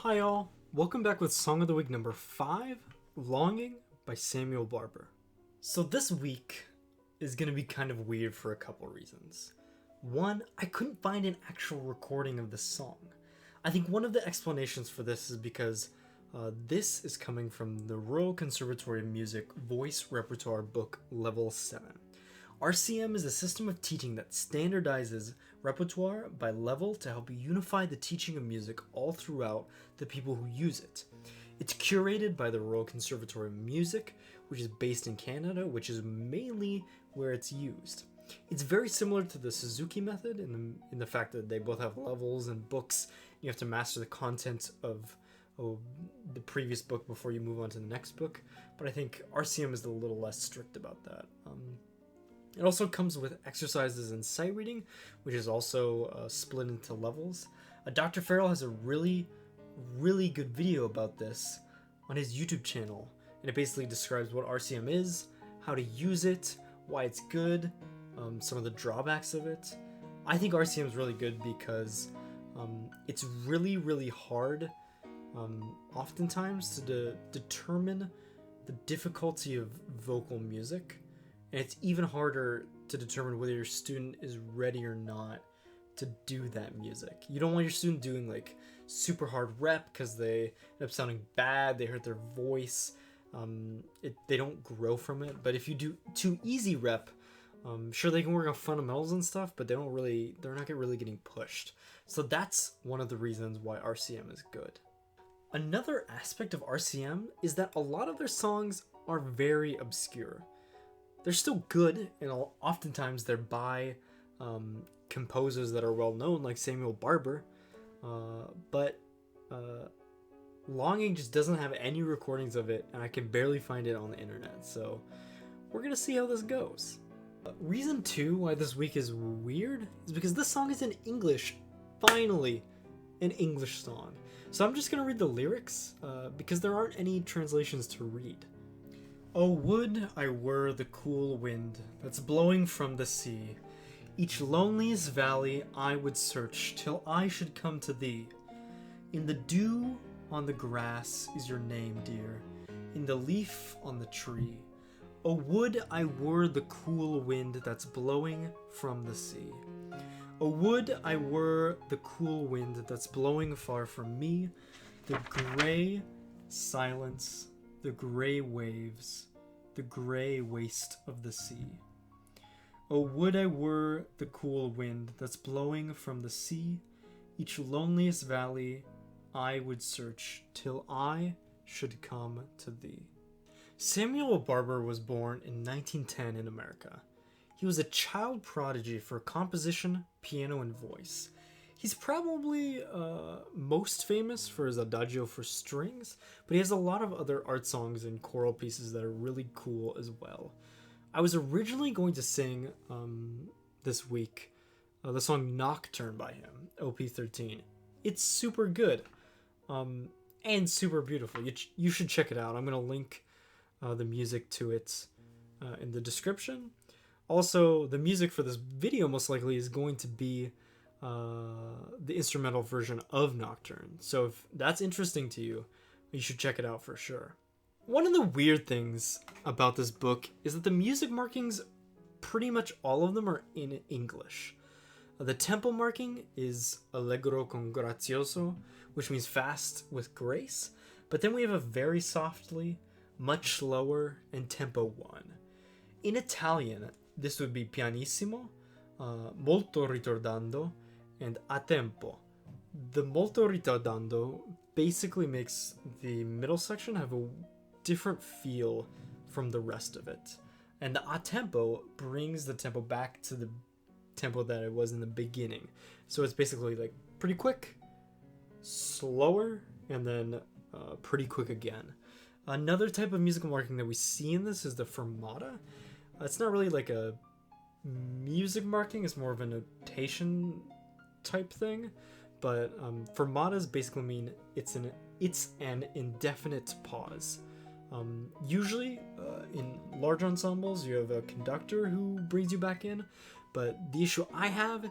Hi all, welcome back with Song of the Week number 5, Longing by Samuel Barber. So this week is going to be kind of weird for a couple reasons. One, I couldn't find an actual recording of the song. I think one of the explanations for this is because this is coming from the Royal Conservatory of Music Voice Repertoire Book Level 7. RCM is a system of teaching that standardizes repertoire by level to help unify the teaching of music all throughout the people who use it. It's curated by the Royal Conservatory of Music, which is based in Canada, which is mainly where it's used. It's very similar to the Suzuki method in the fact that they both have levels and books. You have to master the content of the previous book before you move on to the next book, but I think RCM is a little less strict about that. It also comes with exercises in sight reading, which is also split into levels. Dr. Farrell has a really good video about this on his YouTube channel, and it basically describes what RCM is, how to use it, why it's good, some of the drawbacks of it. I think RCM is really good because it's really hard oftentimes to determine the difficulty of vocal music. And it's even harder to determine whether your student is ready or not to do that music. You don't want your student doing like super hard rep because they end up sounding bad, they hurt their voice, they don't grow from it. But if you do too easy rep, sure they can work on fundamentals and stuff, but they're not really getting pushed. So that's one of the reasons why RCM is good. Another aspect of RCM is that a lot of their songs are very obscure. They're still good, and oftentimes they're by composers that are well known, like Samuel Barber, but Longing just doesn't have any recordings of it, and I can barely find it on the internet, so we're gonna see how this goes. Reason 2 why this week is weird is because this song is in English, finally an English song. So I'm just gonna read the lyrics because there aren't any translations to read. Oh, would I were the cool wind that's blowing from the sea. Each loneliest valley I would search till I should come to thee. In the dew on the grass is your name, dear, in the leaf on the tree. Oh, would I were the cool wind that's blowing from the sea. Oh, would I were the cool wind that's blowing far from me. The gray silence, the gray waves, the gray waste of the sea. Oh, would I were the cool wind that's blowing from the sea. Each loneliest valley I would search till I should come to thee. Samuel Barber was born in 1910 in America. He was a child prodigy for composition, piano, and voice. He's probably most famous for his Adagio for strings, but he has a lot of other art songs and choral pieces that are really cool as well. I was originally going to sing this week the song Nocturne by him, OP13. It's super good and super beautiful. You should check it out. I'm going to link the music to it in the description. Also, the music for this video most likely is going to be the instrumental version of Nocturne. So if that's interesting to you, you should check it out for sure. One of the weird things about this book is that the music markings, pretty much all of them are in English. The tempo marking is allegro con grazioso, which means fast with grace. But then we have a very softly, much slower, and tempo 1. In Italian, this would be pianissimo, molto ritardando, and a tempo. The molto ritardando basically makes the middle section have a different feel from the rest of it. And the a tempo brings the tempo back to the tempo that it was in the beginning. So it's basically like pretty quick, slower, and then pretty quick again. Another type of musical marking that we see in this is the fermata. It's not really like a music marking, it's more of a notation type thing, but fermatas basically mean it's an indefinite pause. Usually in large ensembles you have a conductor who brings you back in, but the issue I have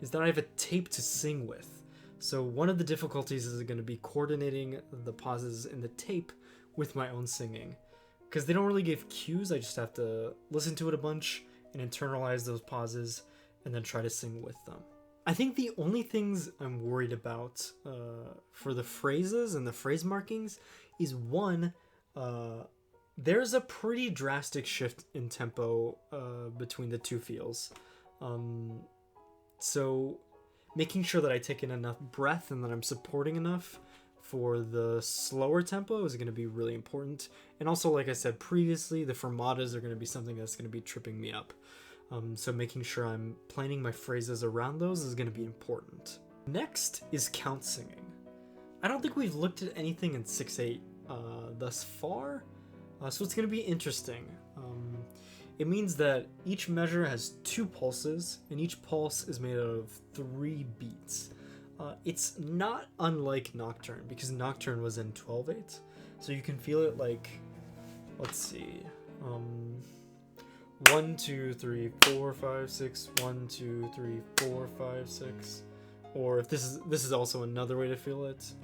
is that I have a tape to sing with. So one of the difficulties is going to be coordinating the pauses in the tape with my own singing. Because they don't really give cues, I just have to listen to it a bunch and internalize those pauses and then try to sing with them. I think the only things I'm worried about for the phrases and the phrase markings is one, there's a pretty drastic shift in tempo between the two feels. So making sure that I take in enough breath and that I'm supporting enough for the slower tempo is going to be really important. And also, like I said previously, the fermatas are going to be something that's going to be tripping me up. So making sure I'm planning my phrases around those is going to be important. Next is count singing. I don't think we've looked at anything in 6/8 thus far, so it's going to be interesting. It means that each measure has 2 pulses, and each pulse is made out of 3 beats. It's not unlike Nocturne, because Nocturne was in 12/8, so you can feel it like, let's see, 1, 2, 3, 4, 5, 6, 1, 2, 3, 4, 5, 6, or if this is also another way to feel it,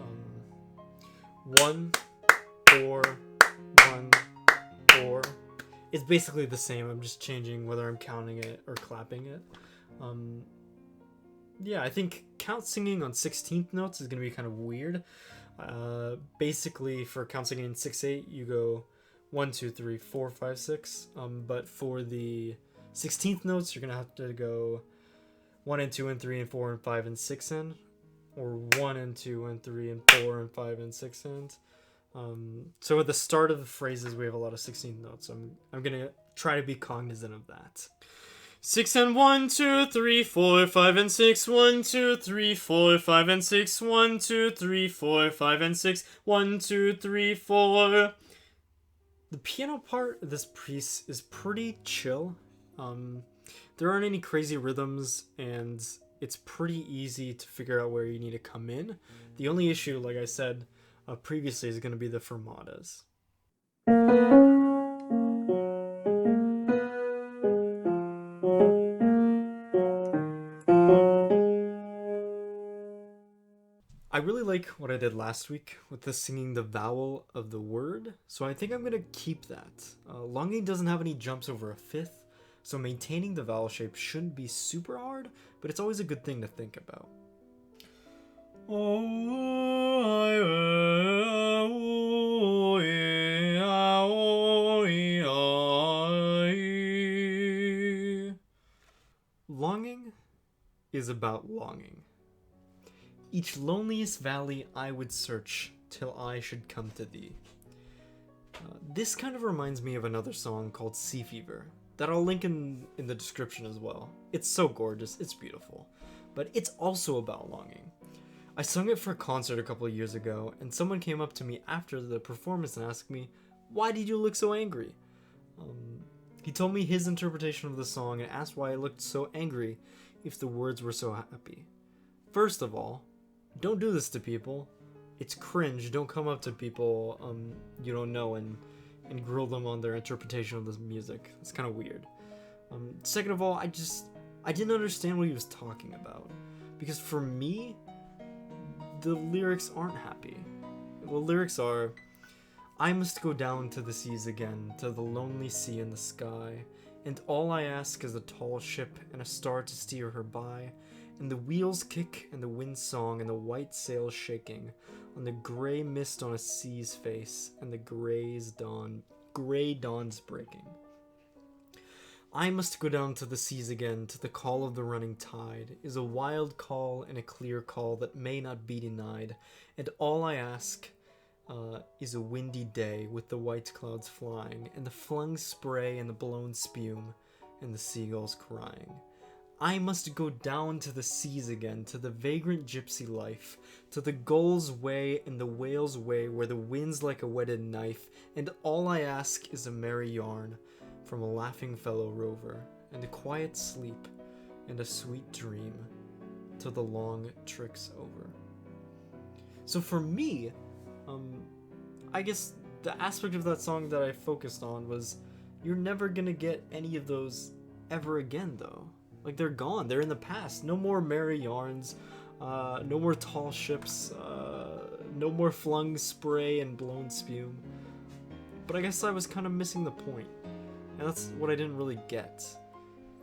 1, 4, 1, 4. It's basically the same. I'm just changing whether I'm counting it or clapping it. Yeah, I think count singing on 16th notes is going to be kind of weird. Basically, for count singing in 6/8, you go 1, 2, 3, 4, 5, 6. But for the 16th notes, you're going to have to go 1 and 2 and 3 and 4 and 5 and 6 in, or 1 and 2 and 3 and 4 and 5 and 6 in. So at the start of the phrases, we have a lot of 16th notes. So I'm gonna try to be cognizant of that. 6 and 1, 2, 3, 4, 5 and 6. 1, 2, 3, 4, 5 and 6. 1, 2, 3, 4, 5 and 6. 1, 2, 3, 4. The piano part of this piece is pretty chill. There aren't any crazy rhythms, and it's pretty easy to figure out where you need to come in. The only issue, like I said previously, is going to be the fermatas. I really like what I did last week with the singing the vowel of the word, so I think I'm going to keep that. Longing doesn't have any jumps over a fifth, so maintaining the vowel shape shouldn't be super hard, but it's always a good thing to think about. Longing is about longing. Each loneliest valley I would search till I should come to thee. This kind of reminds me of another song called Sea Fever that I'll link in the description as well. It's so gorgeous, it's beautiful, but it's also about longing. I sung it for a concert a couple of years ago, and someone came up to me after the performance and asked me, "Why did you look so angry?" He told me his interpretation of the song and asked why I looked so angry if the words were so happy. First of all, don't do this to people. It's cringe. Don't come up to people you don't know and grill them on their interpretation of this music. It's kind of weird. Second of all, I didn't understand what he was talking about. Because for me, the lyrics aren't happy. The lyrics are, I must go down to the seas again, to the lonely sea in the sky, and all I ask is a tall ship and a star to steer her by, and the wheels kick and the wind song and the white sails shaking on the gray mist on a sea's face and the gray dawn's breaking. I must go down to the seas again, to the call of the running tide, is a wild call and a clear call that may not be denied, and all I ask is a windy day with the white clouds flying, and the flung spray and the blown spume, and the seagulls crying. I must go down to the seas again, to the vagrant gypsy life, to the gull's way and the whale's way, where the wind's like a whetted knife, and all I ask is a merry yarn from a laughing fellow rover, and a quiet sleep, and a sweet dream, till the long trick's over. So for me, I guess the aspect of that song that I focused on was, you're never gonna get any of those ever again, though. Like, they're gone. They're in the past. No more merry yarns. No more tall ships. No more flung spray and blown spume. But I guess I was kind of missing the point. And that's what I didn't really get.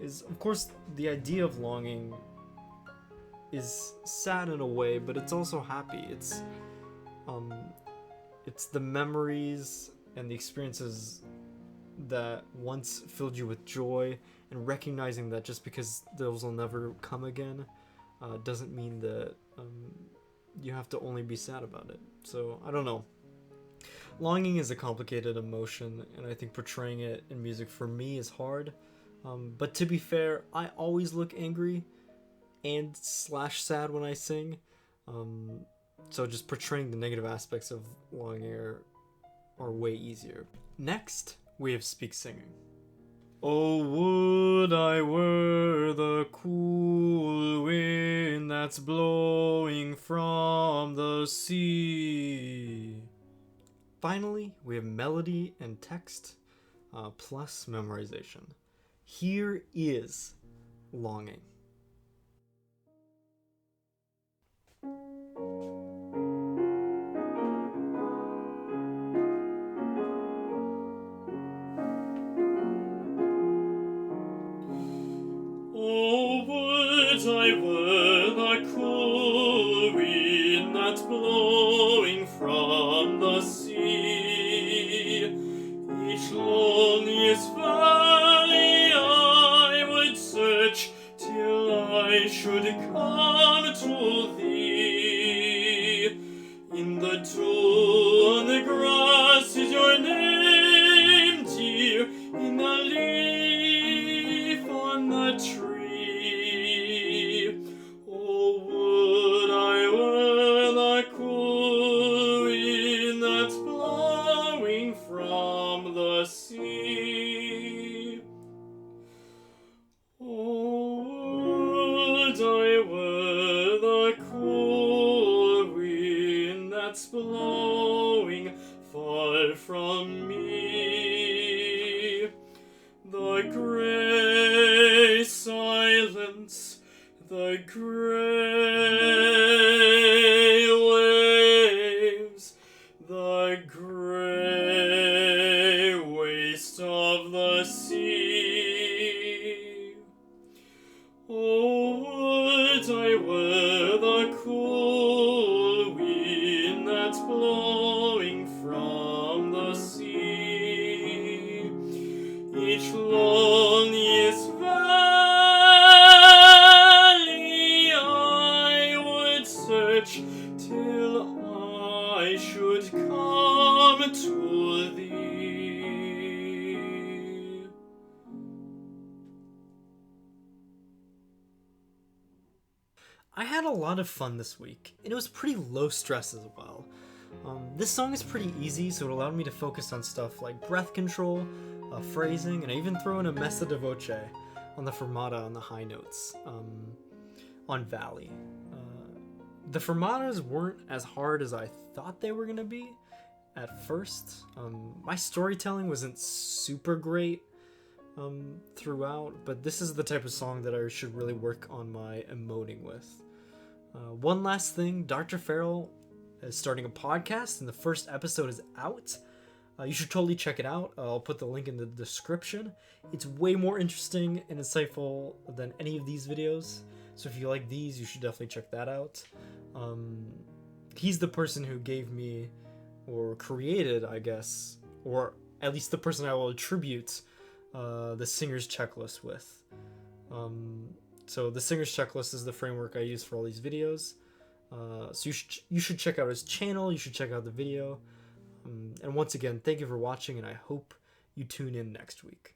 Is, of course, the idea of longing is sad in a way, but it's also happy. It's the memories and the experiences that once filled you with joy, and recognizing that just because those will never come again doesn't mean that you have to only be sad about it. So, I don't know. Longing is a complicated emotion, and I think portraying it in music for me is hard. But to be fair, I always look angry and / sad when I sing. So just portraying the negative aspects of longing are way easier. Next, we have Speak Singing. Oh, would I were the cool wind that's blowing from the sea. Finally, we have melody and text plus memorization. Here is Longing. Oh, would I were the cool wind that's blowing from the sea. Each loneliest valley I would search till I should come to thee. In the dew on the grass is your name, dear, in the leaf on the tree. Oh, would I were the cool wind that's blowing from the sea. Oh, would I were the cool wind that's blowing far from me. The grey silence, the grey waves, the grey waste of the sea. Oh, would I were the cool wind that's blowing from the sea. Each loneliest valley I would search till I should come to thee. I had a lot of fun this week, and it was pretty low stress as well. This song is pretty easy, so it allowed me to focus on stuff like breath control, phrasing, and I even throw in a messa di voce on the fermata on the high notes on Valley. The fermatas weren't as hard as I thought they were going to be at first. My storytelling wasn't super great throughout, but this is the type of song that I should really work on my emoting with. One last thing, Dr. Farrell is starting a podcast, and the first episode is out. You should totally check it out. I'll put the link in the description. It's way more interesting and insightful than any of these videos, so if you like these, you should definitely check that out. He's the person who gave me, or created, I guess, or at least the person I will attribute the Singer's Checklist with. So the Singer's Checklist is the framework I use for all these videos. So you should check out his channel, you should check out the video. And once again, thank you for watching, and I hope you tune in next week.